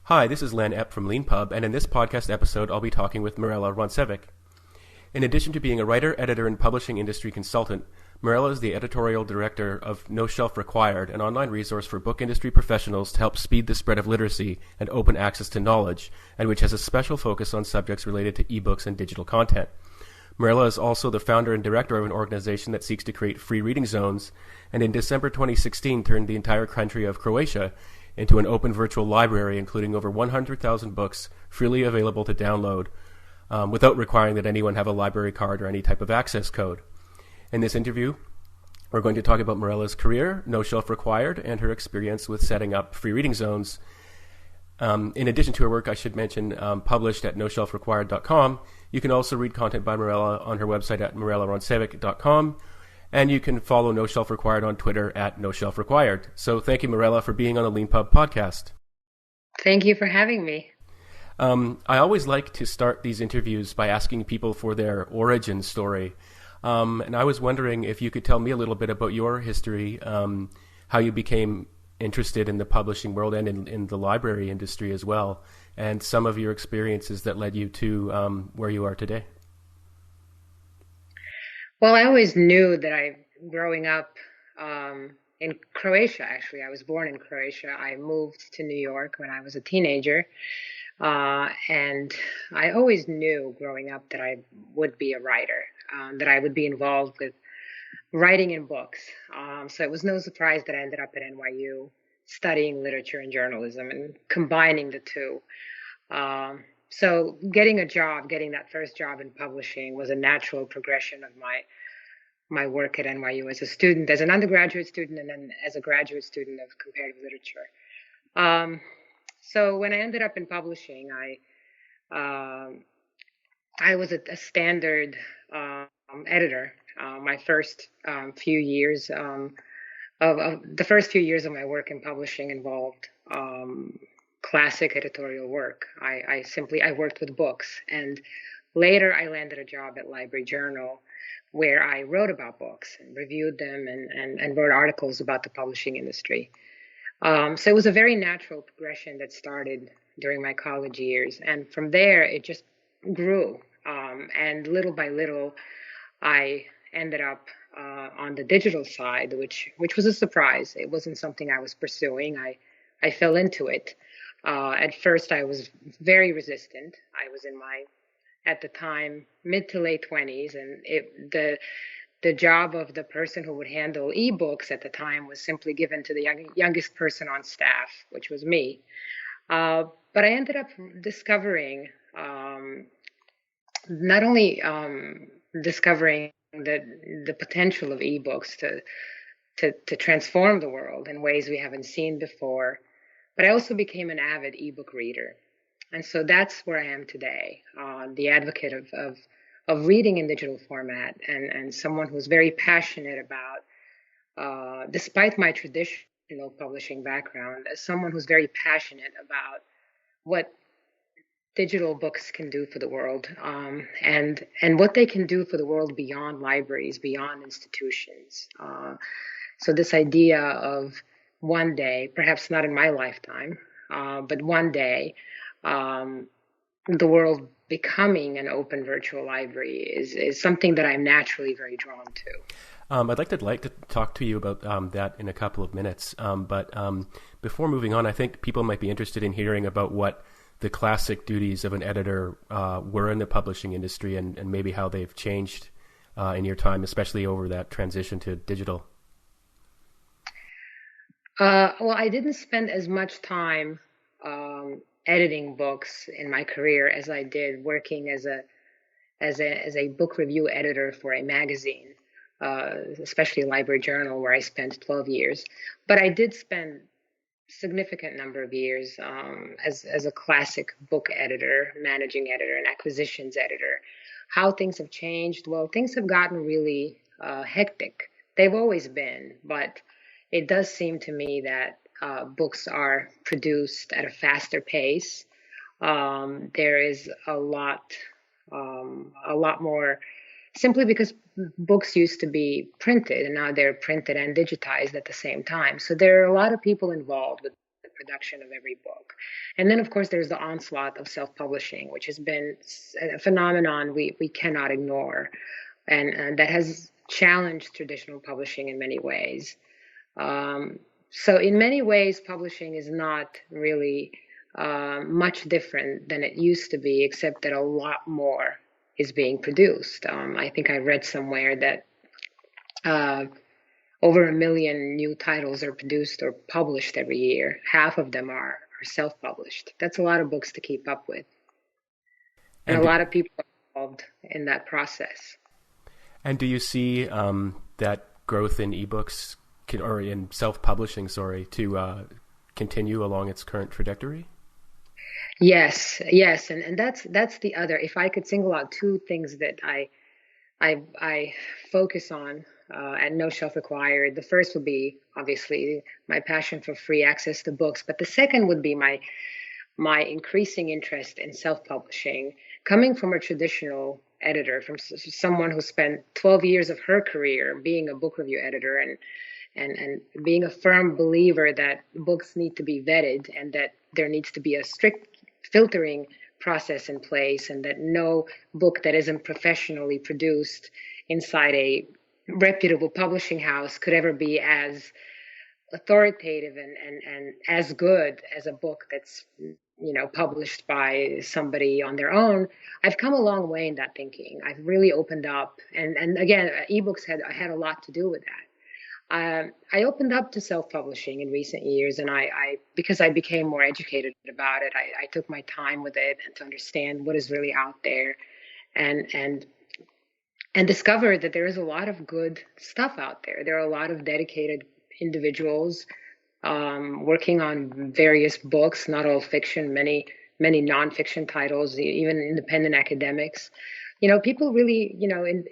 Hi, this is Len Epp from Leanpub, and in this podcast episode, I'll be talking with Mirela Roncevic. In addition to being a writer, editor, and publishing industry consultant, Mirela is the editorial director of No Shelf Required, an online resource for book industry professionals to help speed the spread of literacy and open access to knowledge, and which has a special focus on subjects related to ebooks and digital content. Mirela is also the founder and director of an organization that seeks to create free reading zones, and in December 2016 turned the entire country of Croatia into an open virtual library, including over 100,000 books freely available to download without requiring that anyone have a library card or any type of access code. In this interview, we're going to talk about Mirela's career, No Shelf Required, and her experience with setting up free reading zones. In addition to her work, I should mention, published at noshelfrequired.com, you can also read content by Mirela on her website at mirelaroncevic.com, and you can follow No Shelf Required on Twitter at No Shelf Required. So thank you, Mirela, for being on the Leanpub podcast. Thank you for having me. I always like to start these interviews by asking people for their origin story. And I was wondering if you could tell me a little bit about your history, how you became interested in the publishing world and in the library industry as well, and some of your experiences that led you to where you are today. Well, I always knew that growing up in Croatia, actually, I was born in Croatia. I moved to New York when I was a teenager. And I always knew growing up that I would be a writer, that I would be involved with writing in books. So it was no surprise that I ended up at NYU studying literature and journalism and combining the two. So getting that first job in publishing was a natural progression of my work at NYU as a student, as an undergraduate student, and then as a graduate student of comparative literature. So when I ended up in publishing, I was a standard editor. My first few years of the first few years of my work in publishing involved classic editorial work. I worked with books, and later I landed a job at Library Journal, where I wrote about books and reviewed them and wrote articles about the publishing industry. So it was a very natural progression that started during my college years. And from there, it just grew. And little by little, I ended up on the digital side, which was a surprise. It wasn't something I was pursuing. I fell into it. At first, I was very resistant. I was in my, at the time, mid to late 20s. And the job of the person who would handle ebooks at the time was simply given to the youngest person on staff, which was me. But I ended up discovering, not only discovering the potential of ebooks to transform the world in ways we haven't seen before, but I also became an avid ebook reader. And so that's where I am today, the advocate of reading in digital format, and someone who's very passionate about, despite my traditional publishing background, as someone who's very passionate about what digital books can do for the world, and what they can do for the world beyond libraries, beyond institutions. So this idea of one day, perhaps not in my lifetime, but one day, the world becoming an open virtual library is something that I'm naturally very drawn to. I'd like to talk to you about that in a couple of minutes. But before moving on, I think people might be interested in hearing about what the classic duties of an editor were in the publishing industry, and maybe how they've changed in your time, especially over that transition to digital. Well, I didn't spend as much time editing books in my career as I did working as a book review editor for a magazine, especially Library Journal, where I spent 12 years. But I did spend significant number of years as a classic book editor, managing editor, and acquisitions editor. How things have changed? Well, things have gotten really hectic. They've always been, but it does seem to me that books are produced at a faster pace. There is a lot more, simply because books used to be printed and now they're printed and digitized at the same time. So there are a lot of people involved with production of every book. And then, of course, there's the onslaught of self-publishing, which has been a phenomenon we cannot ignore, and that has challenged traditional publishing in many ways. So in many ways, publishing is not really much different than it used to be, except that a lot more is being produced. I think I read somewhere that over 1 million new titles are produced or published every year. Half of them are self-published. That's a lot of books to keep up with. And a lot of people are involved in that process. And do you see that growth in ebooks or in self-publishing, to continue along its current trajectory? Yes, and that's the other. If I could single out two things that I focus on at No Shelf Required, the first would be obviously my passion for free access to books, but the second would be my increasing interest in self-publishing, coming from a traditional editor, from someone who spent 12 years of her career being a book review editor and being a firm believer that books need to be vetted and that there needs to be a strict filtering process in place, and that no book that isn't professionally produced inside a reputable publishing house could ever be as authoritative and as good as a book that's published by somebody on their own. I've come a long way in that thinking. I've really opened up, and again, ebooks had a lot to do with that. I opened up to self-publishing in recent years, and I because I became more educated about it, I took my time with it and to understand what is really out there, and discovered that there is a lot of good stuff out there. There are a lot of dedicated individuals working on various books, not all fiction, many nonfiction titles, even independent academics. People really,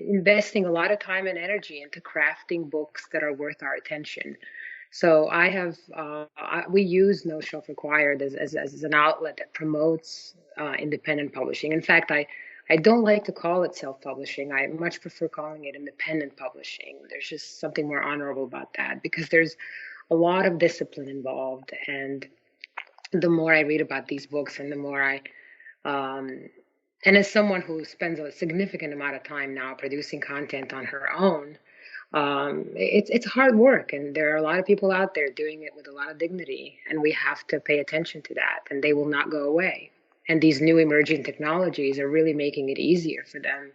investing a lot of time and energy into crafting books that are worth our attention. So we use No Shelf Required as an outlet that promotes independent publishing. In fact, I don't like to call it self-publishing. I much prefer calling it independent publishing. There's just something more honorable about that, because there's a lot of discipline involved. And the more I read about these books, and the more and as someone who spends a significant amount of time now producing content on her own, it's hard work, and there are a lot of people out there doing it with a lot of dignity, and we have to pay attention to that, and they will not go away. And these new emerging technologies are really making it easier for them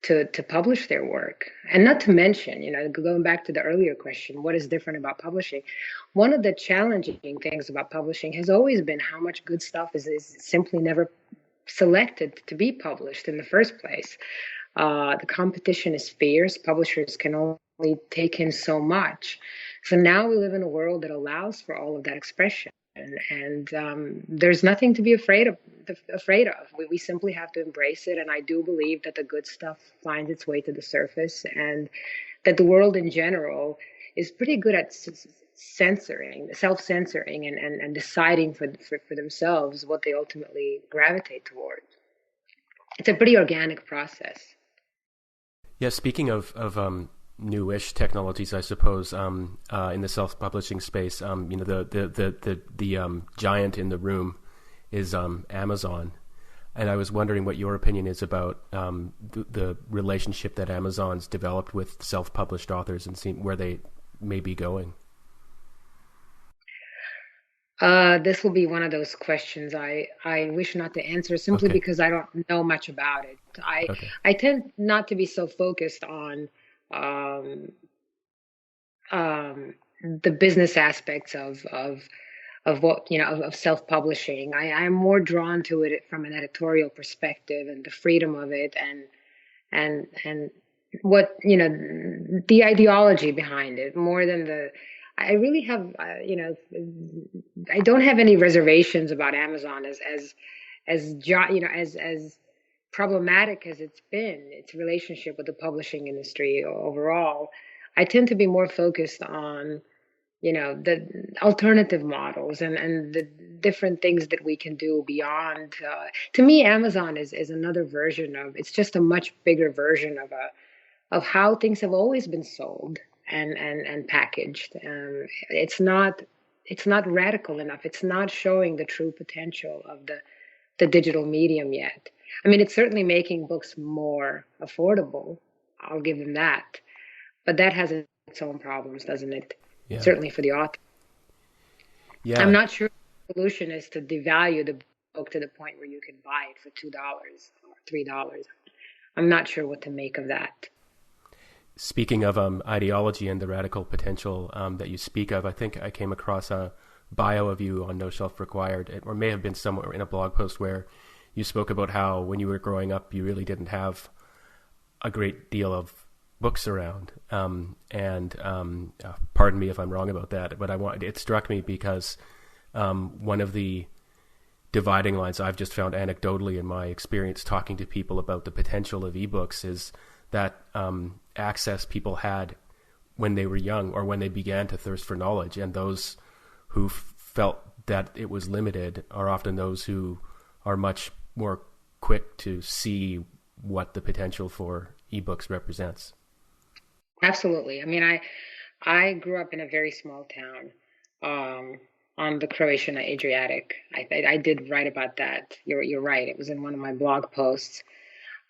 to publish their work. And not to mention, going back to the earlier question, what is different about publishing? One of the challenging things about publishing has always been how much good stuff is simply never selected to be published in the first place. The competition is fierce. Publishers can only take in so much. So now we live in a world that allows for all of that expression. And there's nothing to be afraid of. We simply have to embrace it. And I do believe that the good stuff finds its way to the surface, and that the world in general is pretty good at self-censoring, and deciding for themselves what they ultimately gravitate toward. It's a pretty organic process. Yeah, speaking of newish technologies, I suppose, in the self-publishing space, the giant in the room is Amazon, and I was wondering what your opinion is about the relationship that Amazon's developed with self-published authors, and seeing where they may be going. This will be one of those questions I wish not to answer, simply because I don't know much about it. I tend not to be so focused on the business aspects of what of self-publishing. I'm more drawn to it from an editorial perspective, and the freedom of it, and what the ideology behind it, more than the. I really have, I don't have any reservations about Amazon as problematic as it's been, its relationship with the publishing industry overall. I tend to be more focused on, the alternative models and the different things that we can do beyond. To me, Amazon is another version of. It's just a much bigger version of how things have always been sold and packaged. It's not radical enough. It's not showing the true potential of the digital medium yet. I mean, it's certainly making books more affordable. I'll give them that. But that has its own problems, doesn't it? Yeah. Certainly for the author. Yeah. I'm not sure the solution is to devalue the book to the point where you can buy it for $2 or $3. I'm not sure what to make of that. Speaking of ideology and the radical potential that you speak of, I think I came across a bio of you on No Shelf Required, or may have been somewhere in a blog post where you spoke about how when you were growing up, you really didn't have a great deal of books around. Pardon me if I'm wrong about that, but it struck me because one of the dividing lines I've just found anecdotally in my experience talking to people about the potential of ebooks is that access people had when they were young or when they began to thirst for knowledge, and those who felt that it was limited are often those who are much more quick to see what the potential for ebooks represents. Absolutely. I mean, I grew up in a very small town on the Croatian Adriatic. I did write about that. You're right. It was in one of my blog posts.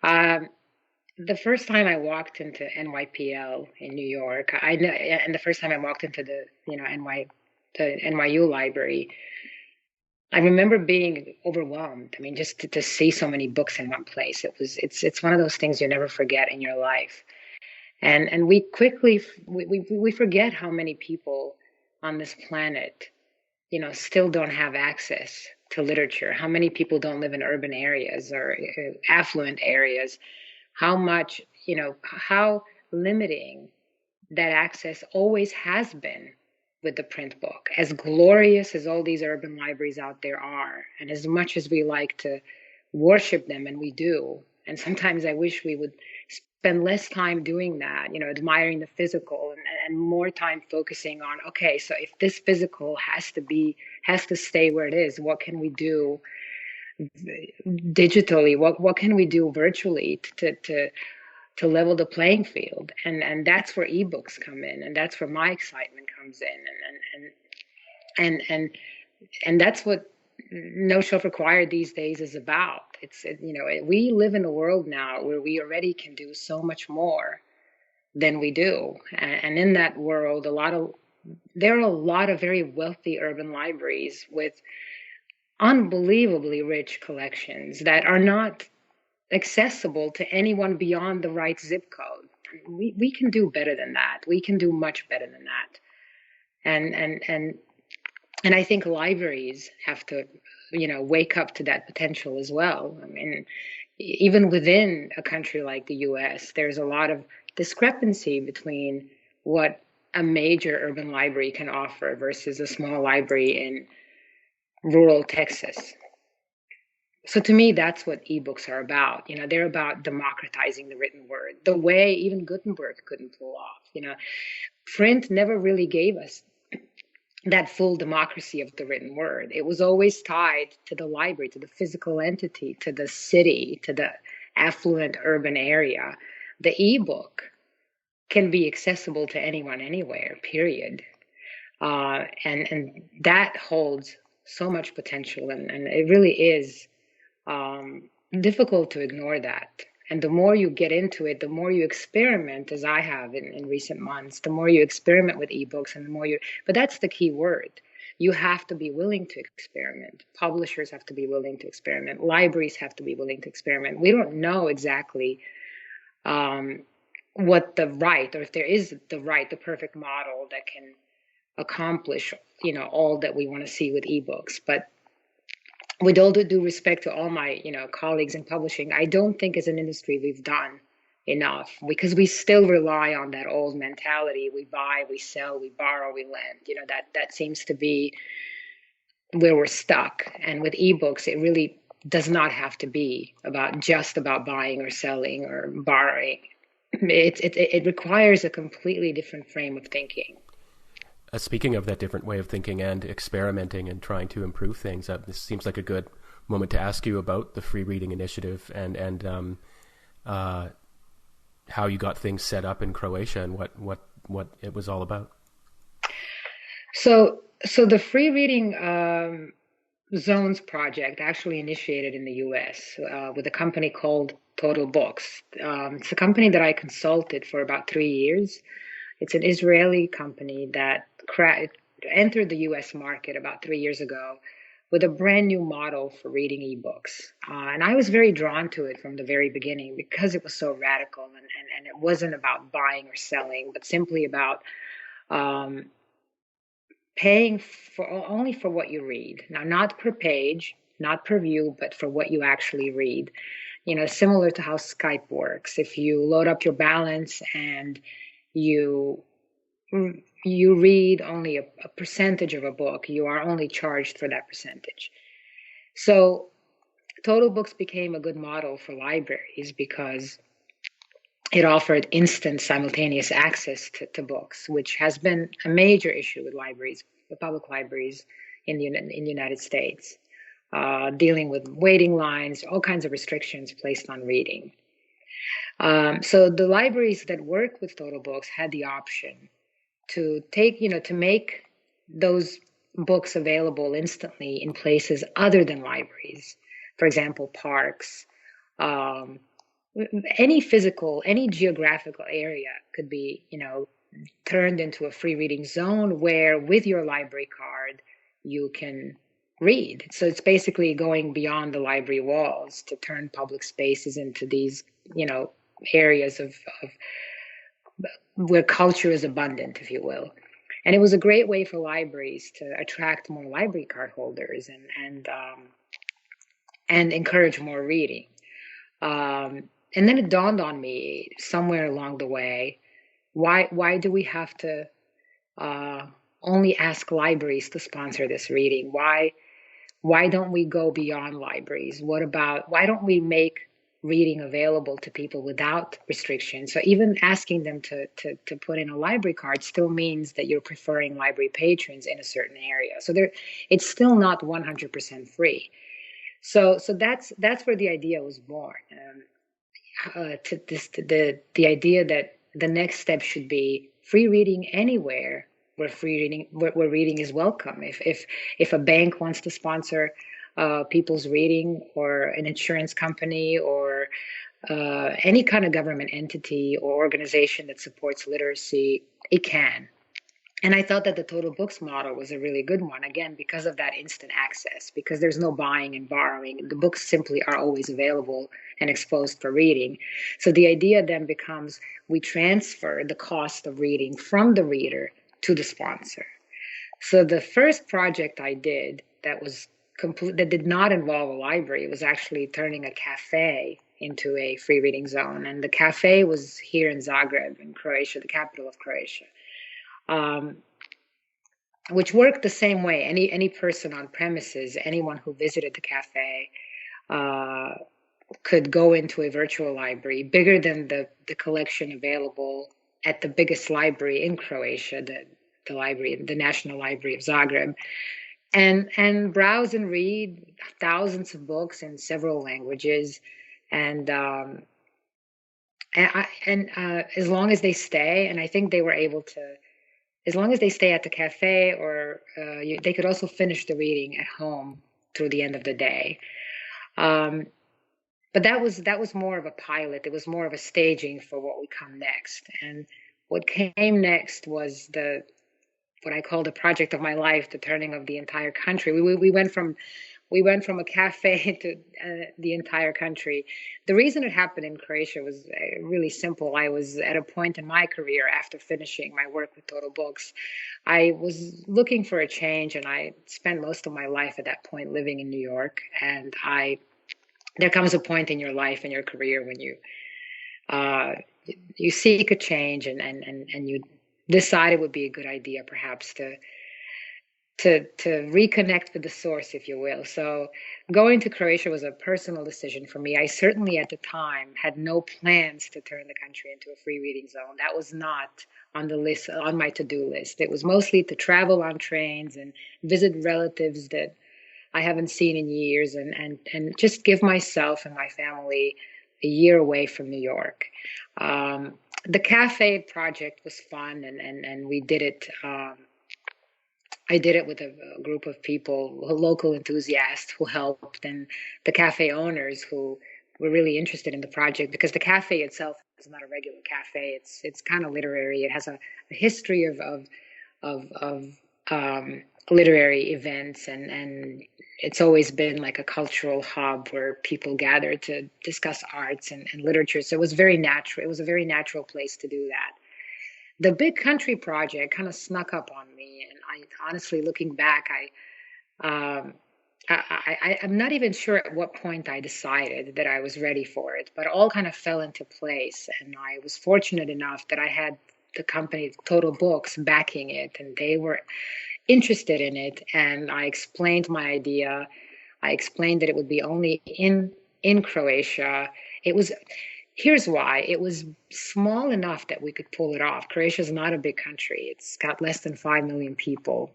The first time I walked into NYPL in New York, and the first time I walked into the NYU library, I remember being overwhelmed. I mean, just to see so many books in one place. It's one of those things you never forget in your life. And we quickly we forget how many people on this planet, still don't have access to literature. How many people don't live in urban areas or affluent areas? How much, how limiting that access always has been with the print book. As glorious as all these urban libraries out there are, and as much as we like to worship them, and we do, and sometimes I wish we would spend less time doing that, admiring the physical and more time focusing on, okay, so if this physical has to stay where it is, what can we do digitally? What can we do virtually to level the playing field? And that's where ebooks come in, and that's where my excitement comes in, and that's what No Shelf Required these days is about. We live in a world now where we already can do so much more than we do, and in that world, there are a lot of very wealthy urban libraries with unbelievably rich collections that are not accessible to anyone beyond the right zip code. We can do better than that. We can do much better than that. And I think libraries have to, wake up to that potential as well. I mean, even within a country like the US, there's a lot of discrepancy between what a major urban library can offer versus a small library in rural Texas. So to me, that's what ebooks are about. They're about democratizing the written word, the way even Gutenberg couldn't pull off. Print never really gave us that full democracy of the written word. It was always tied to the library, to the physical entity, to the city, to the affluent urban area. The ebook can be accessible to anyone, anywhere, period. And that holds so much potential, and it really is difficult to ignore that. And the more you get into it, the more you experiment, as I have in recent months, the more you experiment with ebooks, and but that's the key word. You have to be willing to experiment. Publishers have to be willing to experiment. Libraries have to be willing to experiment. We don't know exactly what or if there is the perfect model that can accomplish, all that we want to see with ebooks. But with all due respect to all my, colleagues in publishing, I don't think as an industry we've done enough, because we still rely on that old mentality. We buy, we sell, we borrow, we lend. That seems to be where we're stuck. And with ebooks, it really does not have to be just about buying or selling or borrowing. It requires a completely different frame of thinking. Speaking of that different way of thinking and experimenting and trying to improve things, this seems like a good moment to ask you about the Free Reading Initiative and how you got things set up in Croatia and what it was all about. So the free reading zones project actually initiated in the U.S. With a company called Total Books. It's a company that I consulted for about 3 years. It's an Israeli company that entered the U.S. market about 3 years ago with a brand new model for reading ebooks. And I was very drawn to it from the very beginning because it was so radical, and it wasn't about buying or selling, but simply about um, paying for only for what you read. Now, not per page, not per view, but for what you actually read. Similar to how Skype works. If you load up your balance and you you read only a percentage of a book, you are only charged for that percentage. So Total Books became a good model for libraries because it offered instant simultaneous access to books, which has been a major issue with libraries, the public libraries in the United States, dealing with waiting lines, all kinds of restrictions placed on reading. So the libraries that work with Total Books had the option to to make those books available instantly in places other than libraries. For example, parks, um, any geographical area could be, turned into a free reading zone where with your library card, you can read. So it's basically going beyond the library walls to turn public spaces into these, areas of where culture is abundant, if you will. And it was a great way for libraries to attract more library card holders and encourage more reading. And then it dawned on me somewhere along the way, why do we have to only ask libraries to sponsor this reading? Why don't we go beyond libraries? Why don't we make reading available to people without restrictions? So even asking them to put in a library card still means that you're preferring library patrons in a certain area. So it's still not 100% free. So that's where the idea was born. The idea that the next step should be free reading anywhere where reading is welcome. If a bank wants to sponsor people's reading, or an insurance company, or any kind of government entity or organization that supports literacy, it can. And I thought that the Total Books model was a really good one, again, because of that instant access, because there's no buying and borrowing. The books simply are always available and exposed for reading. So the idea then becomes we transfer the cost of reading from the reader to the sponsor. So the first project I did that did not involve a library was actually turning a cafe into a free reading zone. And the cafe was here in Zagreb, in Croatia, the capital of Croatia. Which worked the same way. Any person on premises, anyone who visited the cafe, could go into a virtual library bigger than the collection available at the biggest library in Croatia, the National Library of Zagreb, and browse and read thousands of books in several languages, and as long as they stay, and I think they were able to. As long as they stay at the cafe, or they could also finish the reading at home through the end of the day. But that was more of a pilot. It was more of a staging for what would come next. And what came next was what I call the project of my life, the turning of the entire country. We went from a cafe to the entire country. The reason it happened in Croatia was really simple. I was at a point in my career after finishing my work with Total Books. I was looking for a change, and I spent most of my life at that point living in New York. And there comes a point in your life and your career when you seek a change, and you decide it would be a good idea perhaps to reconnect with the source, if you will. So going to Croatia was a personal decision for me. I certainly at the time had no plans to turn the country into a free reading zone. That was not on the list, on my to-do list. It was mostly to travel on trains and visit relatives that I haven't seen in years, and just give myself and my family a year away from New York. The cafe project was fun, and we did it I did it with a group of people, local enthusiasts who helped, and the cafe owners who were really interested in the project, because the cafe itself is not a regular cafe. It's kind of literary. It has a history of literary events, and it's always been like a cultural hub where people gather to discuss arts and literature. So it was very natural. It was a very natural place to do that. The Big Country project kind of snuck up on me, and I honestly, looking back, um, I'm not even sure at what point I decided that I was ready for it, but it all kind of fell into place. And I was fortunate enough that I had the company Total Books backing it, and they were interested in it. And I explained my idea. I explained that it would be only in Croatia. It was Here's why. It was small enough that we could pull it off. Croatia is not a big country. It's got less than 5 million people.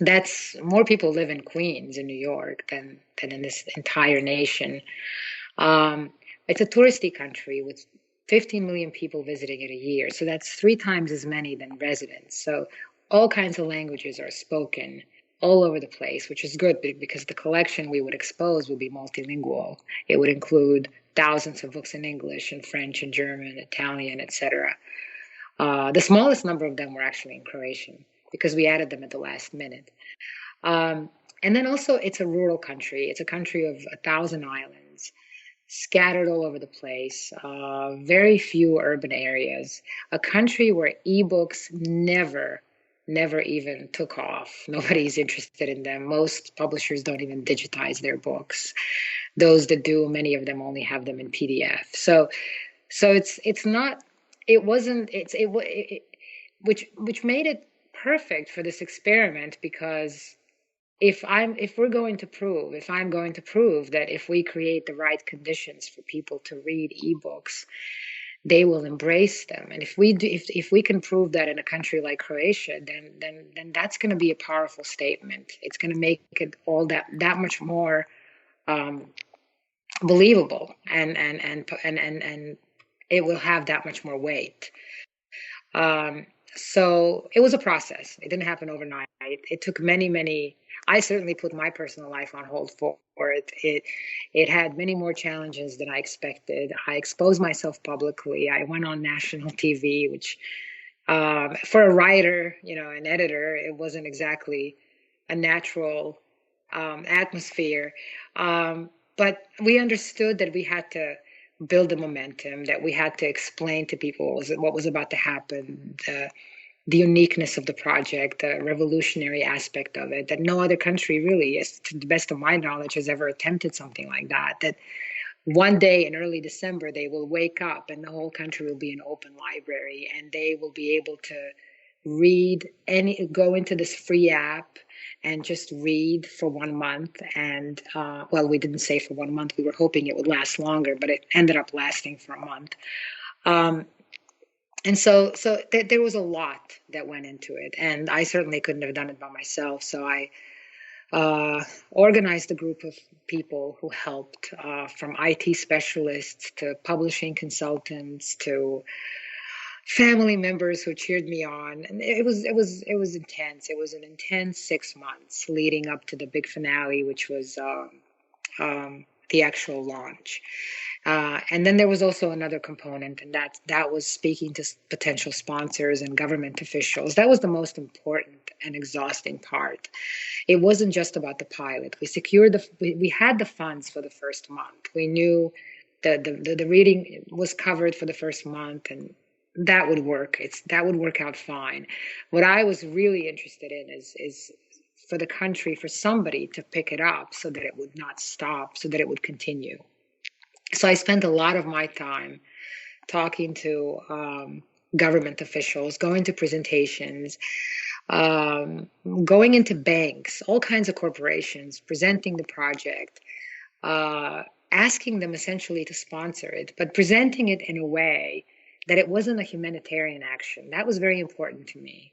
That's more people live in Queens in New York than in this entire nation. It's a touristy country with 15 million people visiting it a year. So that's 3 times as many than residents. So all kinds of languages are spoken all over the place, which is good because the collection we would expose would be multilingual. It would include thousands of books in English and French and German, Italian, etc. The smallest number of them were actually in Croatian because we added them at the last minute. And then also, it's a rural country. It's a country of 1,000 islands scattered all over the place, very few urban areas, a country where ebooks never even took off. Nobody's interested in them. Most publishers don't even digitize their books. Those that do, many of them only have them in PDF. So it's not, it wasn't, which made it perfect for this experiment, because if I'm going to prove that if we create the right conditions for people to read ebooks, they will embrace them. And if we can prove that in a country like Croatia, then that's going to be a powerful statement. It's going to make it all that much more believable, and it will have that much more weight. So it was a process. It didn't happen overnight. It took many. I certainly put my personal life on hold for it. It had many more challenges than I expected. I exposed myself publicly. I went on national TV, which for a writer, an editor, it wasn't exactly a natural atmosphere. But we understood that we had to build the momentum, that we had to explain to people what was about to happen, the uniqueness of the project, the revolutionary aspect of it, that no other country really, to the best of my knowledge, has ever attempted something like that. That one day in early December, they will wake up and the whole country will be an open library, and they will be able to go into this free app and just read for 1 month. And well, we didn't say for 1 month. We were hoping it would last longer, but it ended up lasting for a month. And so there was a lot that went into it, and I certainly couldn't have done it by myself. So I organized a group of people who helped, from IT specialists to publishing consultants to family members who cheered me on. And it was intense. It was an intense 6 months leading up to the big finale, which was the actual launch. And then there was also another component, and that was speaking to potential sponsors and government officials. That was the most important and exhausting part. It wasn't just about the pilot. We had the funds for the first month. We knew that the reading was covered for the first month, and that would work. That would work out fine. What I was really interested in is for the country, for somebody to pick it up so that it would not stop, so that it would continue. So I spent a lot of my time talking to government officials, going to presentations, going into banks, all kinds of corporations, presenting the project, asking them essentially to sponsor it, but presenting it in a way that it wasn't a humanitarian action. That was very important to me.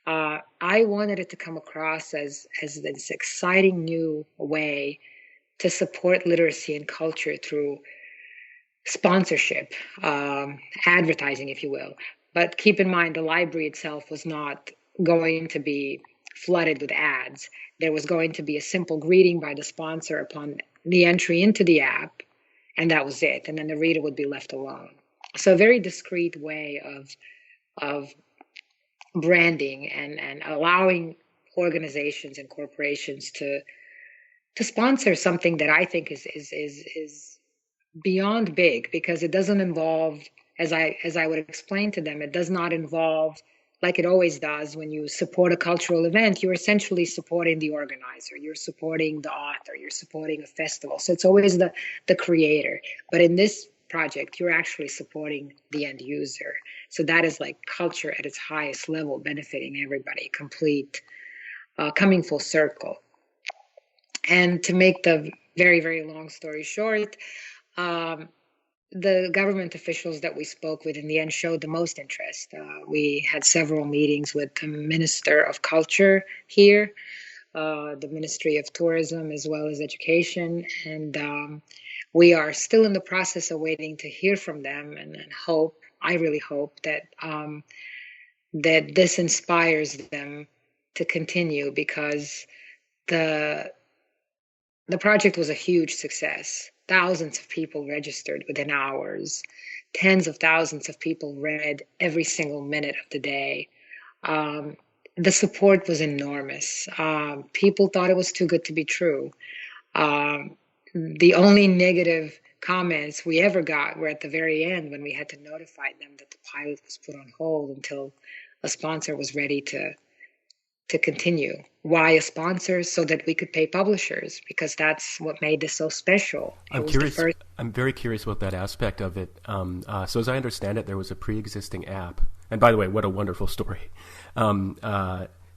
I wanted it to come across as this exciting new way to support literacy and culture through sponsorship, advertising, if you will. But keep in mind, the library itself was not going to be flooded with ads. There was going to be a simple greeting by the sponsor upon the entry into the app, and that was it. And then the reader would be left alone. So a very discreet way of branding and allowing organizations and corporations to sponsor something that I think is beyond big, because it doesn't involve, as I would explain to them, it does not involve, like it always does when you support a cultural event, you're essentially supporting the organizer, you're supporting the author, you're supporting a festival. So it's always the creator. But in this project, you're actually supporting the end user. So that is like culture at its highest level, benefiting everybody, complete, coming full circle. And to make the very, very long story short, the government officials that we spoke with in the end showed the most interest. We had several meetings with the Minister of Culture here, the Ministry of Tourism, as well as Education. And we are still in the process of waiting to hear from them, and hope, I really hope that that this inspires them to continue, because the project was a huge success. Thousands of people registered within hours. Tens of thousands of people read every single minute of the day. The support was enormous. People thought it was too good to be true. The only negative comments we ever got were at the very end, when we had to notify them that the pilot was put on hold until a sponsor was ready to continue. Why a sponsor? So that we could pay publishers, because that's what made this so special. I'm curious. I'm very curious about that aspect of it. So as I understand it, there was a pre-existing app. And by the way, what a wonderful story. And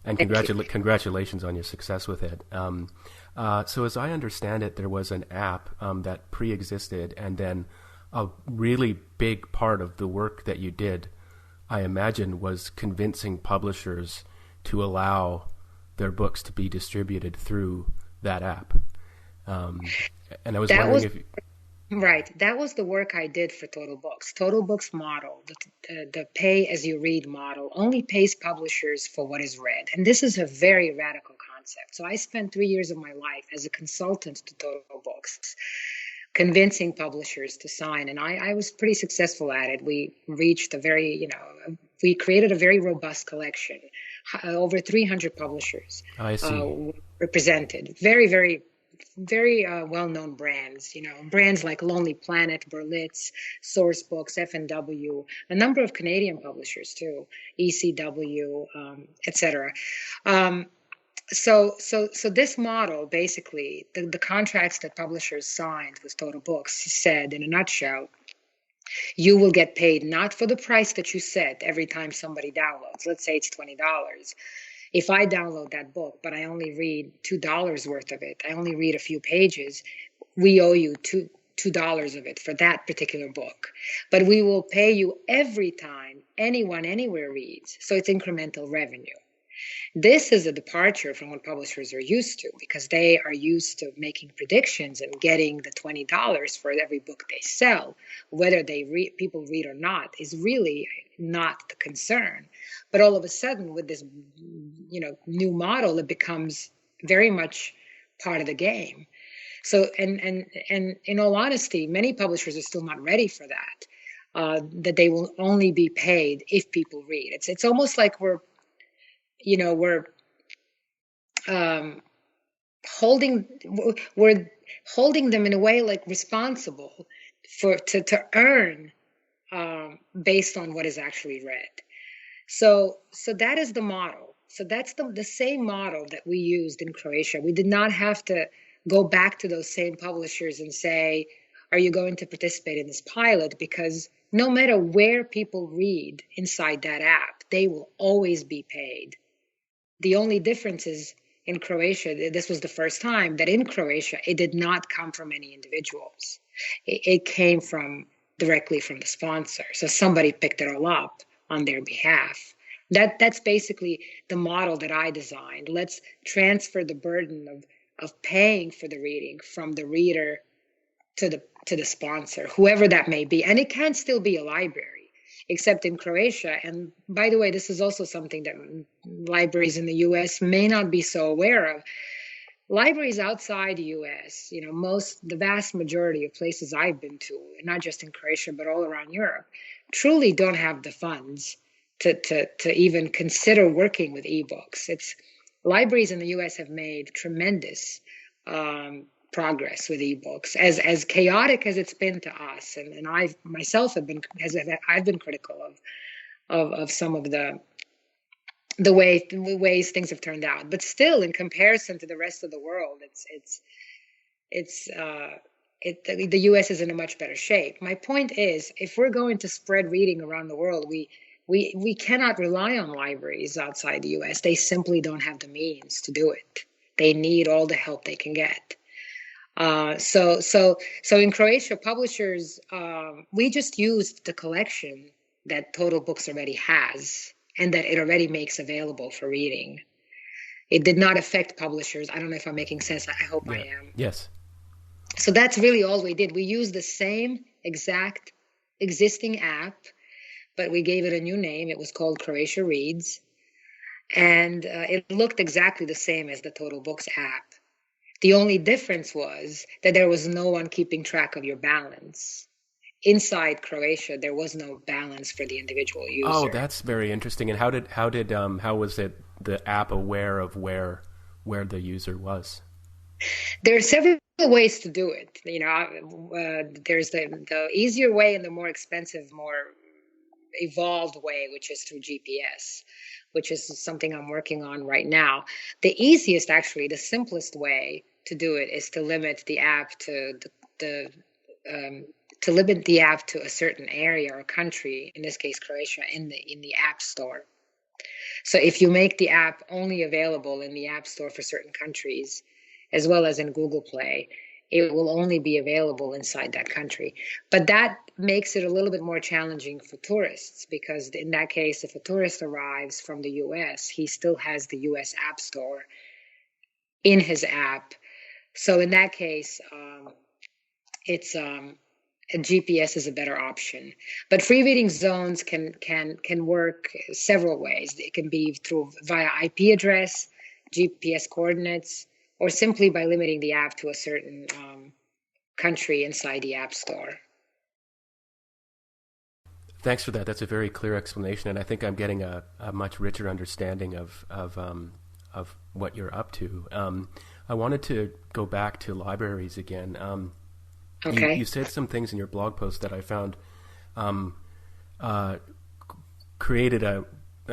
congratulations on your success with it. So as I understand it, there was an app that pre-existed, and then a really big part of the work that you did, I imagine, was convincing publishers to allow their books to be distributed through that app. And I was wondering if... Right. That was the work I did for Total Books. Total Books model, the pay-as-you-read model, only pays publishers for what is read. And this is a very radical concept. So I spent 3 years of my life as a consultant to Total Books, convincing publishers to sign. And I was pretty successful at it. We reached we created a very robust collection. Over 300 publishers represented. Very, very, very well-known brands. Brands like Lonely Planet, Berlitz, Source Books, F&W, a number of Canadian publishers too, ECW, etc. So this model, basically, the contracts that publishers signed with Total Books said, in a nutshell, you will get paid not for the price that you set every time somebody downloads. Let's say it's $20. If I download that book, but I only read $2 worth of it, I only read a few pages, we owe you $2 of it for that particular book. But we will pay you every time anyone anywhere reads. So it's incremental revenue. This is a departure from what publishers are used to, because they are used to making predictions and getting the $20 for every book they sell. Whether people read or not is really not the concern. But all of a sudden, with this new model, it becomes very much part of the game. So, and in all honesty, many publishers are still not ready for that. That they will only be paid if people read. It's almost like we're holding them in a way like responsible to earn based on what is actually read. So that is the model. So that's the same model that we used in Croatia. We did not have to go back to those same publishers and say, are you going to participate in this pilot? Because no matter where people read inside that app, they will always be paid. The only difference is in Croatia, this was the first time that in Croatia, it did not come from any individuals. It came directly from the sponsor. So somebody picked it all up on their behalf. That's basically the model that I designed. Let's transfer the burden of paying for the reading from the reader to the sponsor, whoever that may be. And it can still be a library. except in Croatia. And by the way, this is also something that libraries in the US may not be so aware of. Libraries outside the US, the vast majority of places I've been to, not just in Croatia, but all around Europe, truly don't have the funds to even consider working with ebooks. Libraries in the US have made tremendous progress with ebooks, as chaotic as it's been to us, and I myself I've been critical of some of the ways things have turned out, but still, in comparison to the rest of the world, the US is in a much better shape. My point is, if we're going to spread reading around the world, we cannot rely on libraries outside the US. They simply don't have the means to do it. They need all the help they can get. So in Croatia, publishers, we just used the collection that Total Books already has and that it already makes available for reading. It did not affect publishers. I don't know if I'm making sense. I hope I am. Yes. So that's really all we did. We used the same exact existing app, but we gave it a new name. It was called Croatia Reads. And it looked exactly the same as the Total Books app. The only difference was that there was no one keeping track of your balance. Inside Croatia, there was no balance for the individual user. Oh, that's very interesting. And how was it the app aware of where the user was? There are several ways to do it. There's the easier way and the more expensive, more evolved way, which is through GPS, which is something I'm working on right now. The easiest, actually, the simplest way to do it is to limit the app to a certain area or country, in this case Croatia, in the App Store. So if you make the app only available in the App Store for certain countries, as well as in Google Play, it will only be available inside that country. But that makes it a little bit more challenging for tourists, because in that case, if a tourist arrives from the US, he still has the US App Store in his app. So in that case, GPS is a better option. But free reading zones can work several ways. It can be via IP address, GPS coordinates, or simply by limiting the app to a certain country inside the App Store. Thanks for that. That's a very clear explanation, and I think I'm getting a much richer understanding of what you're up to. I wanted to go back to libraries again. Okay. You said some things in your blog post that I found created an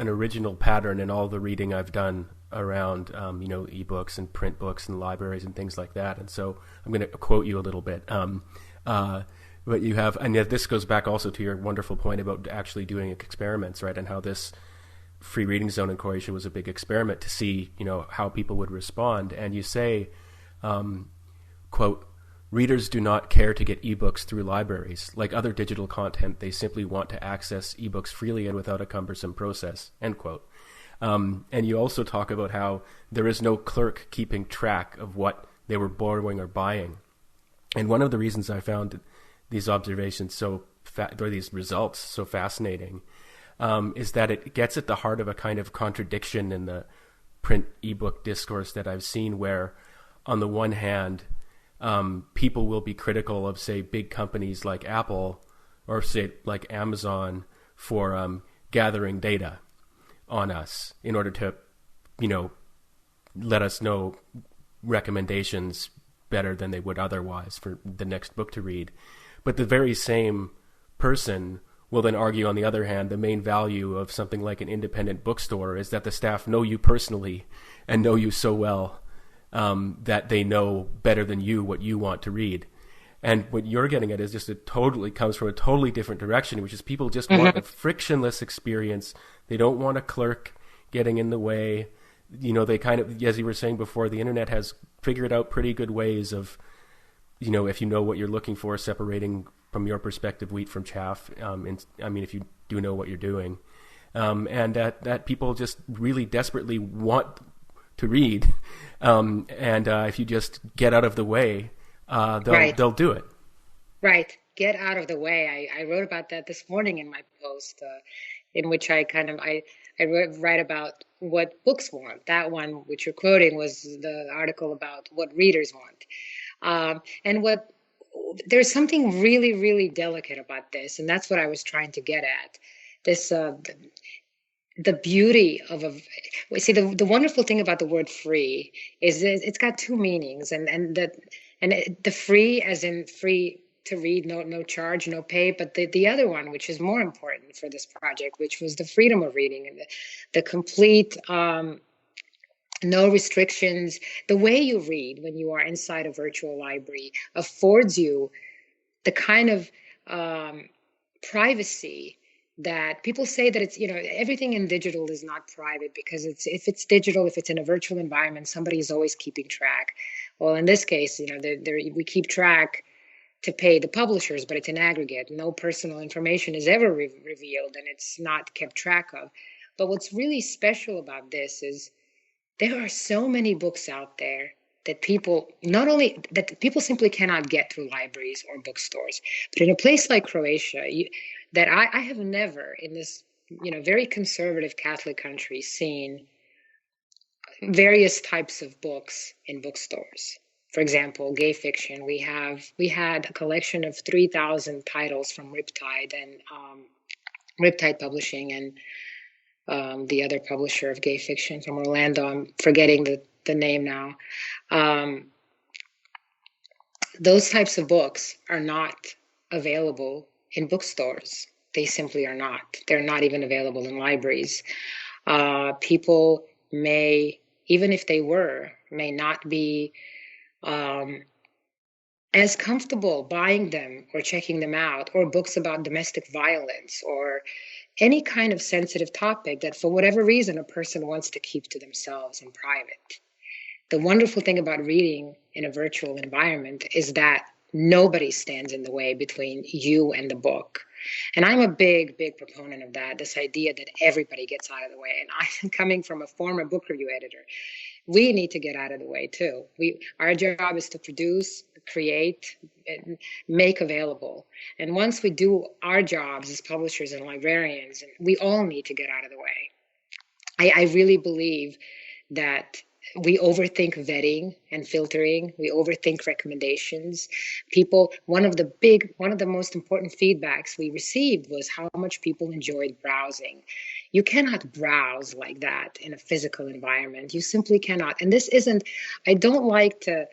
original pattern in all the reading I've done around ebooks and print books and libraries and things like that. And so I'm going to quote you a little bit. But you have, and yet this goes back also to your wonderful point about actually doing experiments, right? And how this free reading zone in Croatia was a big experiment to see, how people would respond. And you say, quote, "Readers do not care to get ebooks through libraries. Like other digital content, they simply want to access ebooks freely and without a cumbersome process," end quote. And you also talk about how there is no clerk keeping track of what they were borrowing or buying. And one of the reasons I found these observations or these results so fascinating is that it gets at the heart of a kind of contradiction in the print ebook discourse that I've seen, where on the one hand, people will be critical of, say, big companies like Apple or, say, like Amazon for gathering data on us in order to, let us know recommendations better than they would otherwise for the next book to read. But the very same person will then argue, on the other hand, the main value of something like an independent bookstore is that the staff know you personally and know you so well that they know better than you what you want to read. And what you're getting at is just comes from a totally different direction, which is people just want a frictionless experience. They don't want a clerk getting in the way. They kind of, as you were saying before, the internet has figured out pretty good ways of, if you know what you're looking for, separating from your perspective wheat from chaff. If you do know what you're doing, and that people just really desperately want to read, and if you just get out of the way, they'll do it. Right. get out of the way. I wrote about that this morning in my post, in which I write about what books want. That one which you're quoting was the article about what readers want. And there's something really, really delicate about this, and that's what I was trying to get at. This the beauty of the wonderful thing about the word free is it's got two meanings, and the free as in free to read, no charge, no pay, but the other one, which is more important for this project, which was the freedom of reading and the complete no restrictions. The way you read when you are inside a virtual library affords you the kind of privacy that people say that it's, everything in digital is not private because if it's digital, if it's in a virtual environment, somebody is always keeping track. Well, in this case, we keep track to pay the publishers, but it's an aggregate. No personal information is ever revealed, and it's not kept track of. But what's really special about this is there are so many books out there that people simply cannot get through libraries or bookstores. But in a place like Croatia, that I have never in this, very conservative Catholic country seen various types of books in bookstores. For example, gay fiction. We had a collection of 3,000 titles from Riptide and Riptide Publishing and the other publisher of gay fiction from Orlando. I'm forgetting the name now. Those types of books are not available in bookstores. They simply are not. They're not even available in libraries. People may, even if they were, may not be as comfortable buying them or checking them out, or books about domestic violence or any kind of sensitive topic that for whatever reason a person wants to keep to themselves in private. The wonderful thing about reading in a virtual environment is that nobody stands in the way between you and the book. And I'm a big, big proponent of that, this idea that everybody gets out of the way. And I'm coming from a former book review editor. We need to get out of the way too. Our job is to produce, create, and make available. And once we do our jobs as publishers and librarians, we all need to get out of the way. I really believe that we overthink vetting and filtering. We overthink recommendations. One of the most important feedbacks we received was how much people enjoyed browsing. You cannot browse like that in a physical environment. You simply cannot. And I don't like to,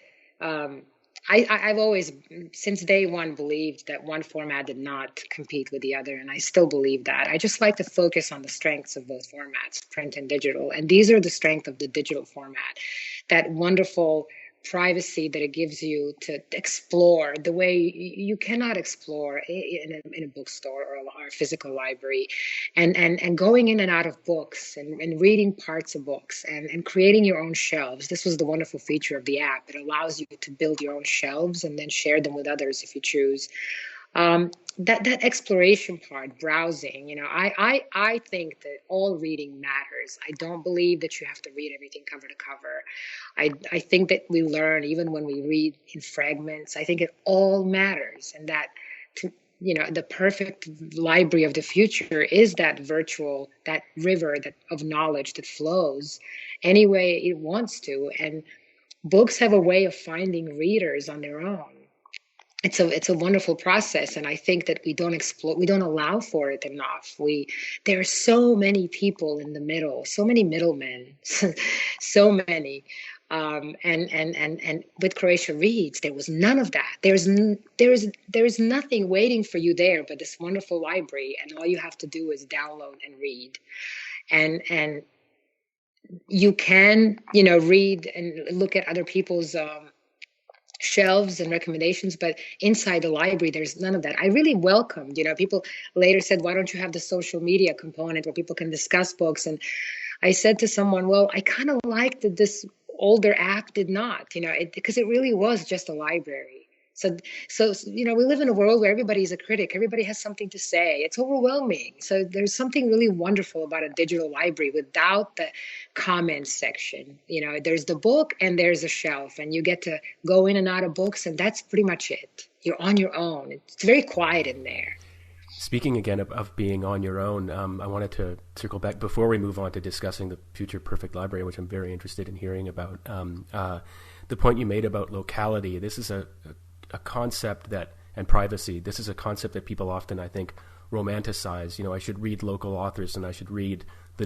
I've always, since day one, believed that one format did not compete with the other, and I still believe that. I just like to focus on the strengths of both formats, print and digital, and these are the strength of the digital format, that wonderful privacy that it gives you to explore the way you cannot explore in a bookstore or a physical library, and going in and out of books and reading parts of books and creating your own shelves. This was the wonderful feature of the app. It allows you to build your own shelves and then share them with others if you choose. That exploration part, browsing, I think that all reading matters. I don't believe that you have to read everything cover to cover. I think that we learn even when we read in fragments. I think it all matters, and that the perfect library of the future is that virtual, that river of knowledge that flows any way it wants to. And books have a way of finding readers on their own. It's a wonderful process, and I think that we don't allow for it enough. There are so many people in the middle, so many middlemen, so many. And with Croatia Reads, there was none of that. There's nothing waiting for you there but this wonderful library, and all you have to do is download and read. And you can, read and look at other people's shelves and recommendations, but inside the library there's none of that. I really welcomed, people later said, why don't you have the social media component where people can discuss books? And I said to someone, well, I kind of liked that this older app did not, because it really was just a library. So, we live in a world where everybody's a critic. Everybody has something to say. It's overwhelming. So there's something really wonderful about a digital library without the comments section. There's the book and there's a shelf, and you get to go in and out of books, and that's pretty much it. You're on your own. It's very quiet in there. Speaking again of being on your own, I wanted to circle back before we move on to discussing the future perfect library, which I'm very interested in hearing about. The point you made about locality. This is a concept and privacy. This is a concept that people often, I think, romanticize. I should read local authors, and I should read the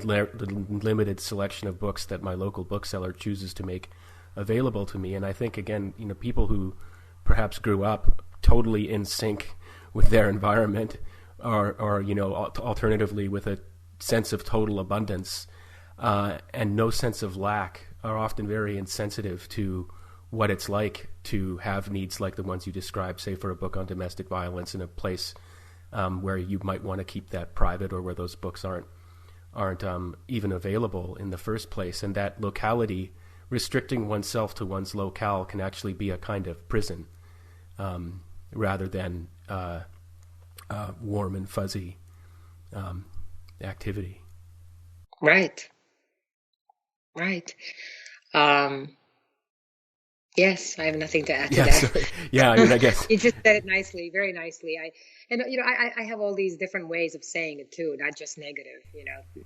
limited selection of books that my local bookseller chooses to make available to me. And I think, again, people who perhaps grew up totally in sync with their environment, or alternatively with a sense of total abundance and no sense of lack, are often very insensitive to what it's like to have needs like the ones you described, say for a book on domestic violence in a place where you might want to keep that private, or where those books aren't even available in the first place. And that locality, restricting oneself to one's locale, can actually be a kind of prison rather than warm and fuzzy activity. Right. Yes, I have nothing to add to that. Sorry. Yeah, I guess you just said it nicely, very nicely. I have all these different ways of saying it too, not just negative,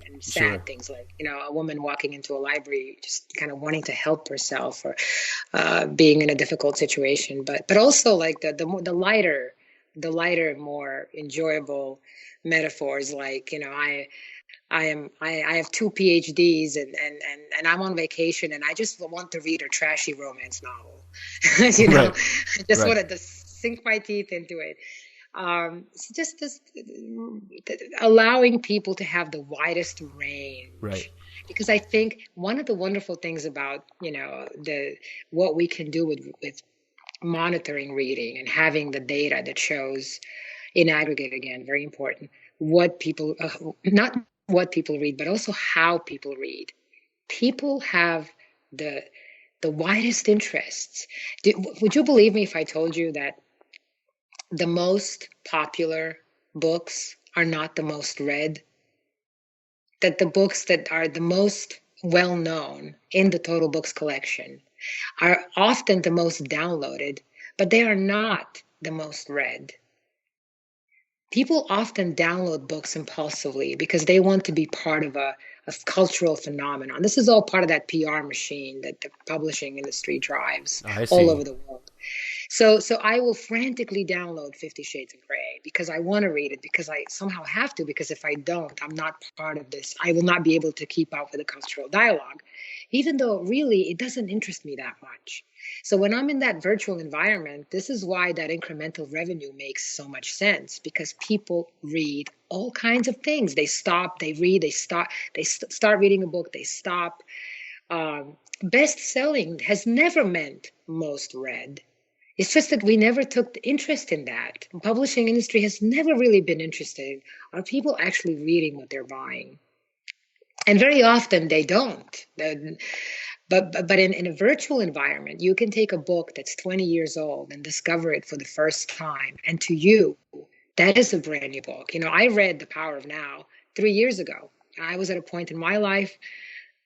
and sad Sure. things like, a woman walking into a library just kind of wanting to help herself, or being in a difficult situation, but also like the lighter, more enjoyable metaphors, like, I have 2 PhDs, and I'm on vacation, and I just want to read a trashy romance novel. Right. I just wanted to sink my teeth into it. So just allowing people to have the widest range. Right. Because I think one of the wonderful things about, what we can do with monitoring reading and having the data that shows in aggregate, again, very important, what people, not what people read, but also how people read. People have the widest interests. Would you believe me if I told you that the most popular books are not the most read? That the books that are the most well known in the total books collection are often the most downloaded, but they are not the most read. People often download books impulsively because they want to be part of a cultural phenomenon. This is all part of that PR machine that the publishing industry drives all over the world. So I will frantically download 50 Shades of Grey because I want to read it, because I somehow have to, because if I don't, I'm not part of this. I will not be able to keep up with the cultural dialogue, even though really it doesn't interest me that much. So when I'm in that virtual environment, this is why that incremental revenue makes so much sense, because people read all kinds of things. They stop, they read, they start reading a book, they stop. Best selling has never meant most read. It's just that we never took the interest in that. The publishing industry has never really been interested in, are people actually reading what they're buying? And very often they don't. But in a virtual environment, you can take a book that's 20 years old and discover it for the first time. And to you, that is a brand new book. I read The Power of Now 3 years ago. I was at a point in my life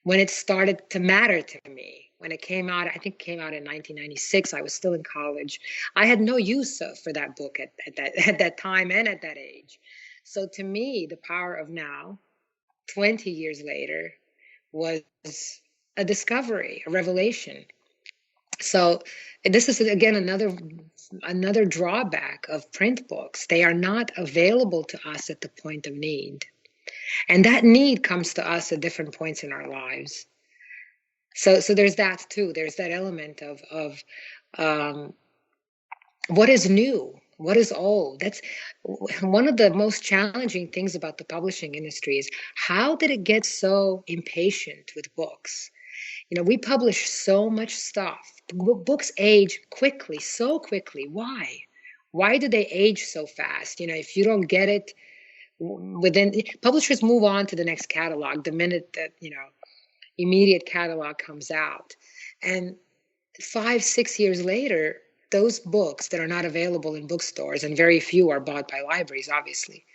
when it started to matter to me. When it came out, I think it came out in 1996. I was still in college. I had no use for that book at that time and at that age. So to me, The Power of Now, 20 years later, was a discovery, a revelation. So this is, again, another drawback of print books. They are not available to us at the point of need. And that need comes to us at different points in our lives. So there's that too. There's that element of what is new, what is old. That's one of the most challenging things about the publishing industry, is how did it get so impatient with books? We publish so much stuff. Books age quickly, so quickly. Why? Why do they age so fast? If you don't get it within, publishers move on to the next catalog the minute that, immediate catalog comes out. And 5-6 years later, those books that are not available in bookstores, and very few are bought by libraries, obviously,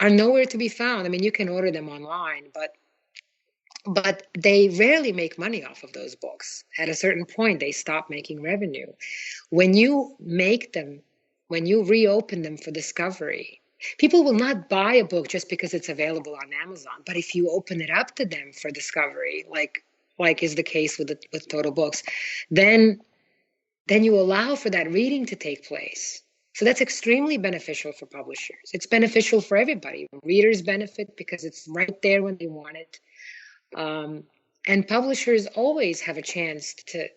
are nowhere to be found. I mean, you can order them online, but they rarely make money off of those books. At a certain point, they stop making revenue. When you make them, when you reopen them for discovery, people will not buy a book just because it's available on Amazon. But if you open it up to them for discovery, like is the case with Total Books, then you allow for that reading to take place. So that's extremely beneficial for publishers. It's beneficial for everybody. Readers benefit because it's right there when they want it. And publishers always have a chance to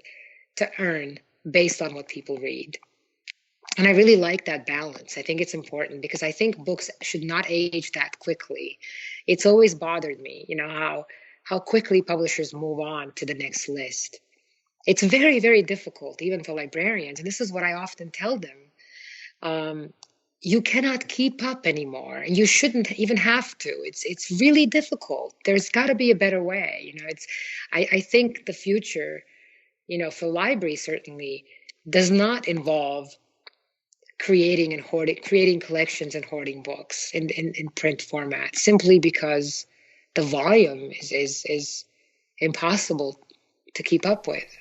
earn based on what people read. And I really like that balance. I think it's important because I think books should not age that quickly. It's always bothered me, how quickly publishers move on to the next list. It's very, very difficult, even for librarians. And this is what I often tell them. You cannot keep up anymore, and you shouldn't even have to. It's really difficult. There's got to be a better way. I think the future, for libraries certainly does not involve creating collections and hoarding books in print format, simply because the volume is impossible to keep up with.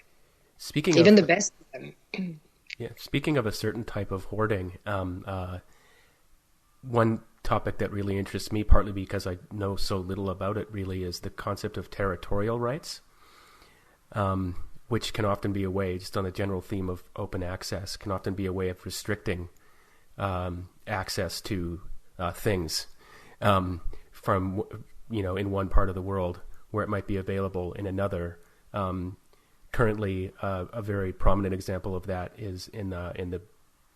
Even the best of them. Yeah, speaking of a certain type of hoarding, one topic that really interests me, partly because I know so little about it really, is the concept of territorial rights, which can often be a way, just on a general theme of open access, can often be a way of restricting access to things from, in one part of the world where it might be available in another. Currently, a very prominent example of that is in the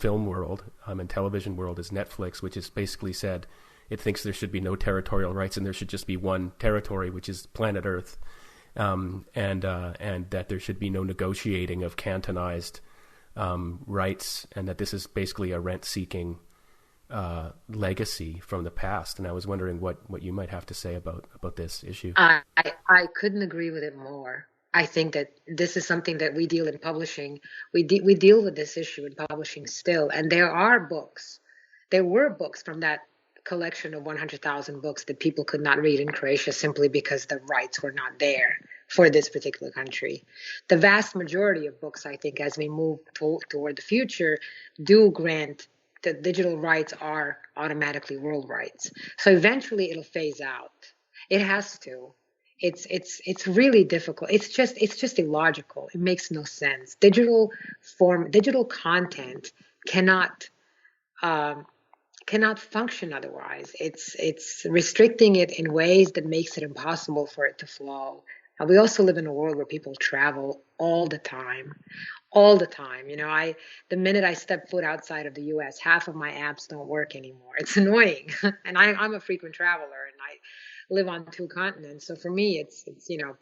film world and television world is Netflix, which has basically said it thinks there should be no territorial rights and there should just be one territory, which is planet Earth, and that there should be no negotiating of cantonized rights, and that this is basically a rent-seeking legacy from the past. And I was wondering what you might have to say about this issue. I couldn't agree with it more. I think that this is something that we deal in publishing. We deal with this issue in publishing still, and there were books from that collection of 100,000 books that people could not read in Croatia simply because the rights were not there for this particular country. The vast majority of books, I think, as we move toward the future, do grant that digital rights are automatically world rights. So eventually it'll phase out. It has to. It's really difficult. It's just illogical. It makes no sense. Digital content cannot function otherwise. It's restricting it in ways that makes it impossible for it to flow. And we also live in a world where people travel all the time. The minute I step foot outside of the US, half of my apps don't work anymore. It's annoying. And I'm a frequent traveler, and I live on 2 continents. So for me, it's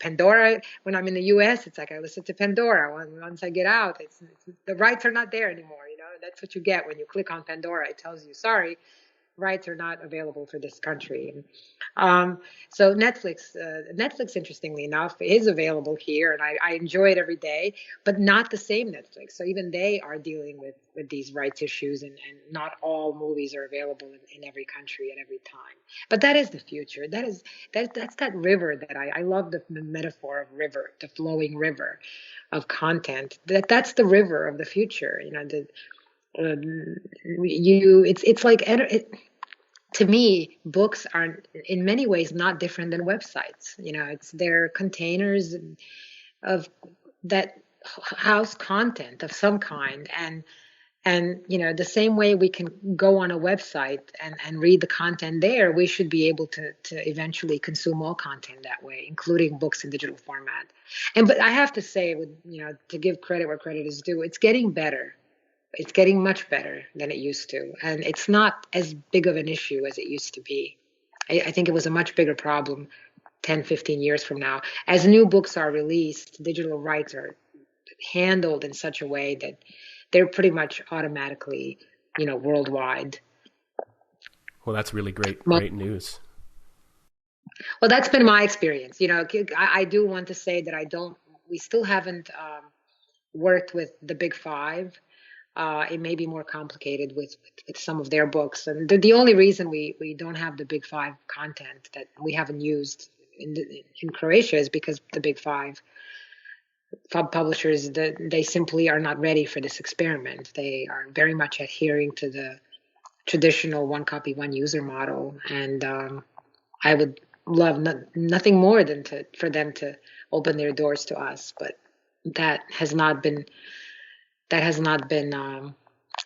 Pandora. When I'm in the US, it's like I listen to Pandora. Once I get out, it's the rights are not there anymore. That's what you get when you click on Pandora. It tells you, sorry, rights are not available for this country. So Netflix, interestingly enough, is available here, and I enjoy it every day, but not the same Netflix. So even they are dealing with these rights issues, and not all movies are available in every country at every time. But that is the future. That's that river that I love, the metaphor of river, the flowing river of content. That's the river of the future. It's like to me, books are in many ways not different than websites. They're containers of that house content of some kind, and the same way we can go on a website and read the content there, we should be able to eventually consume all content that way, including books in digital format. But I have to say, to give credit where credit is due, it's getting better. It's getting much better than it used to. And it's not as big of an issue as it used to be. I think it was a much bigger problem 10, 15 years from now. As new books are released, digital rights are handled in such a way that they're pretty much automatically, worldwide. Well, that's really great news. Well, that's been my experience. I do want to say that we still haven't worked with the big 5. It may be more complicated with some of their books. And the only reason we don't have the Big Five content that we haven't used in Croatia is because the Big Five publishers, they simply are not ready for this experiment. They are very much adhering to the traditional one copy, one user model. And I would love nothing more than for them to open their doors to us. But that has not been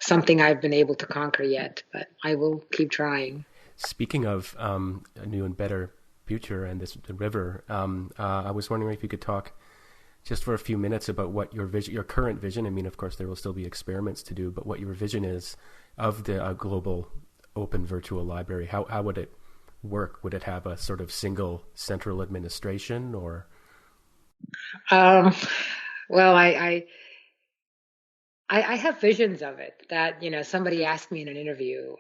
something I've been able to conquer yet. But I will keep trying. Speaking of a new and better future and the river, I was wondering if you could talk just for a few minutes about what your vision, your current vision. I mean, of course, there will still be experiments to do, but what your vision is of the global open virtual library. How would it work? Would it have a sort of single central administration, or? Well, I have visions of it that, somebody asked me in an interview,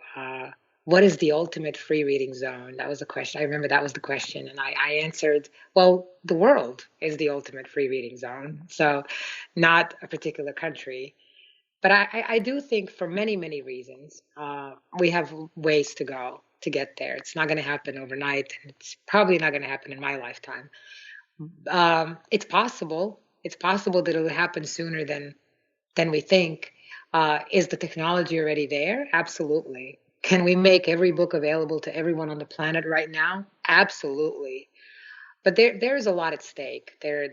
what is the ultimate free reading zone? That was a question. I remember that was the question. And I answered, well, the world is the ultimate free reading zone. So not a particular country. But I do think for many, many reasons, we have ways to go to get there. It's not going to happen overnight. And it's probably not going to happen in my lifetime. It's possible. It's possible that it'll happen sooner than we think. Is the technology already there? Absolutely. Can we make every book available to everyone on the planet right now? Absolutely. But there's a lot at stake. There's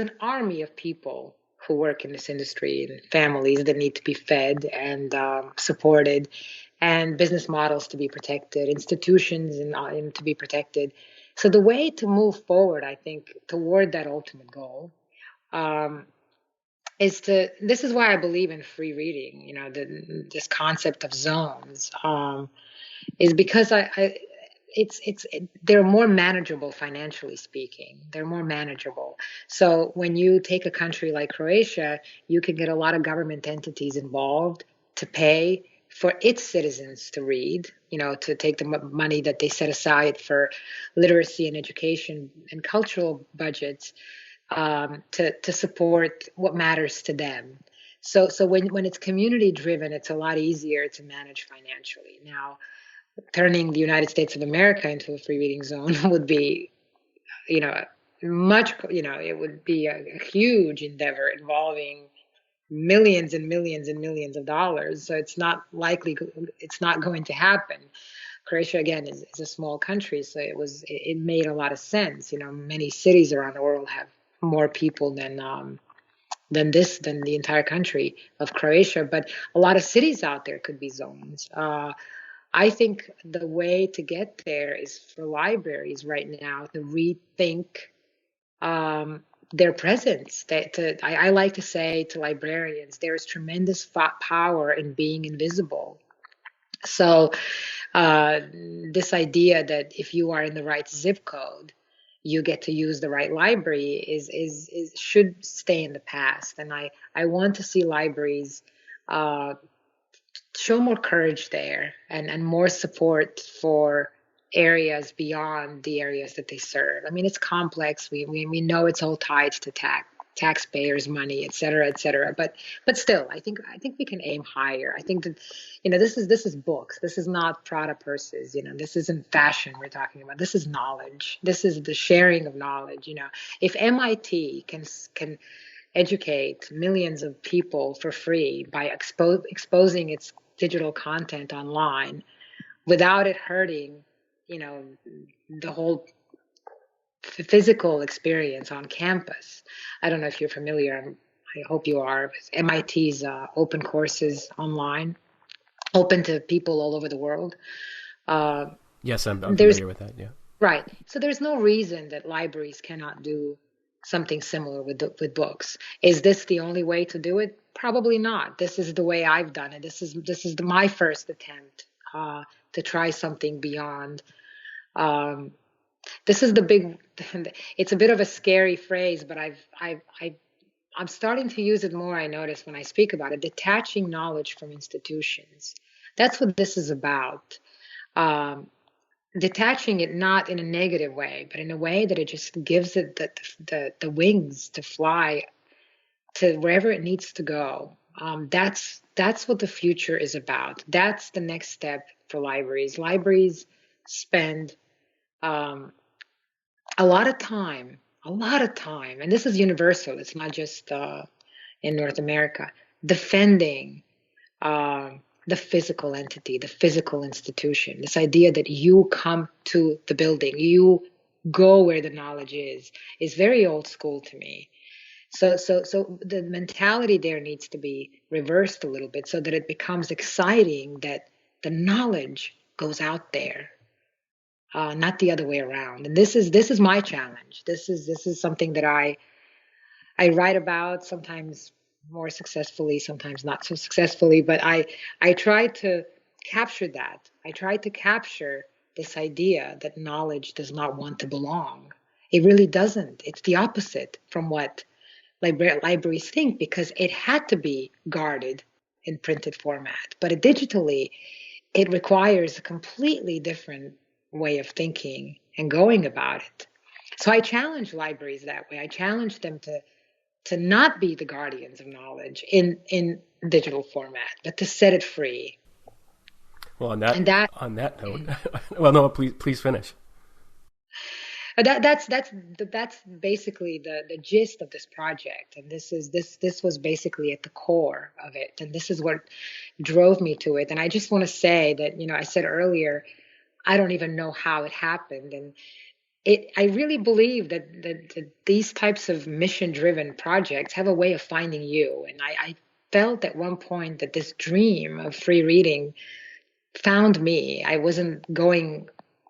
an army of people who work in this industry and families that need to be fed and supported, and business models to be protected, institutions and to be protected. So the way to move forward, I think, toward that ultimate goal, this is why I believe in free reading, this concept of zones, is because they're more manageable financially speaking. They're more manageable. So when you take a country like Croatia, you can get a lot of government entities involved to pay for its citizens to read, to take the money that they set aside for literacy and education and cultural budgets, to support what matters to them. So when it's community driven, it's a lot easier to manage financially. Now, turning the United States of America into a free reading zone would be, it would be a huge endeavor involving millions and millions and millions of dollars. So it's not going to happen. Croatia, again, is a small country, so it made a lot of sense. Many cities around the world have more people than the entire country of Croatia, but a lot of cities out there could be zones. I think the way to get there is for libraries right now to rethink their presence. I like to say to librarians, there is tremendous power in being invisible. So this idea that if you are in the right zip code, you get to use the right library is should stay in the past. And I want to see libraries show more courage there and more support for areas beyond the areas that they serve. I mean, it's complex. We know it's all tied to taxpayers' money, et cetera, et cetera. But still, I think we can aim higher. I think that, this is books. This is not Prada purses. This isn't fashion we're talking about. This is knowledge. This is the sharing of knowledge. If MIT can educate millions of people for free by exposing its digital content online without it hurting, the whole physical experience on campus. I don't know if you're familiar. I hope you are. With MIT's open courses online, open to people all over the world. Yes, I'm familiar with that. Yeah. Right. So there's no reason that libraries cannot do something similar with books. Is this the only way to do it? Probably not. This is the way I've done it. This is my first attempt to try something beyond. This is the big. It's a bit of a scary phrase, but I'm starting to use it more. I notice when I speak about it, detaching knowledge from institutions. That's what this is about. Detaching it not in a negative way, but in a way that it just gives it the wings to fly to wherever it needs to go. That's what the future is about. That's the next step for libraries. Libraries spend um, a lot of time, and this is universal. It's not just in North America, defending the physical entity, the physical institution. This idea that you come to the building, you go where the knowledge is very old school to me. So the mentality there needs to be reversed a little bit so that it becomes exciting that the knowledge goes out there, not the other way around. And this is my challenge. This is something that I write about, sometimes more successfully, sometimes not so successfully, but I try to capture that. I try to capture this idea that knowledge does not want to belong. It really doesn't. It's the opposite from what libraries think, because it had to be guarded in printed format. But digitally, it requires a completely different way of thinking and going about it. So I challenge libraries that way. I challenge them to not be the guardians of knowledge in digital format, but to set it free. Well, And that on that note, well, no, please finish. that's basically the gist of this project, and this was basically at the core of it, and this is what drove me to it. And I just want to say that, I said earlier, I don't even know how it happened, and I really believe that these types of mission-driven projects have a way of finding you. And I felt at one point that this dream of free reading found me. I wasn't going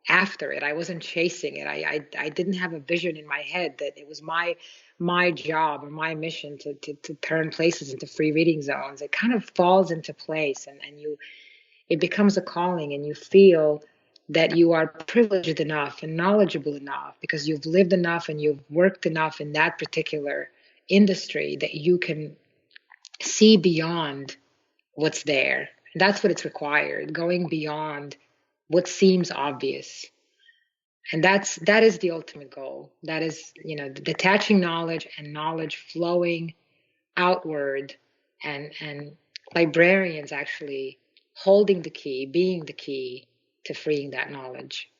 after it. I wasn't chasing it. I didn't have a vision in my head that it was my job or my mission to turn places into free reading zones. It kind of falls into place, and it becomes a calling, and you feel that you are privileged enough and knowledgeable enough because you've lived enough and you've worked enough in that particular industry that you can see beyond what's there. That's what it's required, going beyond what seems obvious. And that is the ultimate goal. That is, detaching knowledge and knowledge flowing outward, and librarians actually holding the key, being the key to freeing that knowledge.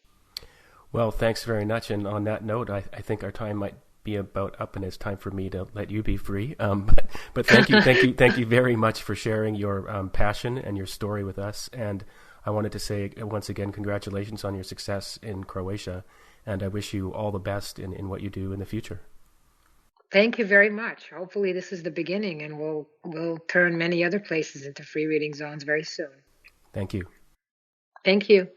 Well, thanks very much. And on that note, I think our time might be about up, and it's time for me to let you be free. But thank you very much for sharing your passion and your story with us. And I wanted to say once again, congratulations on your success in Croatia, and I wish you all the best in what you do in the future. Thank you very much. Hopefully, this is the beginning, and we'll turn many other places into free reading zones very soon. Thank you. Thank you.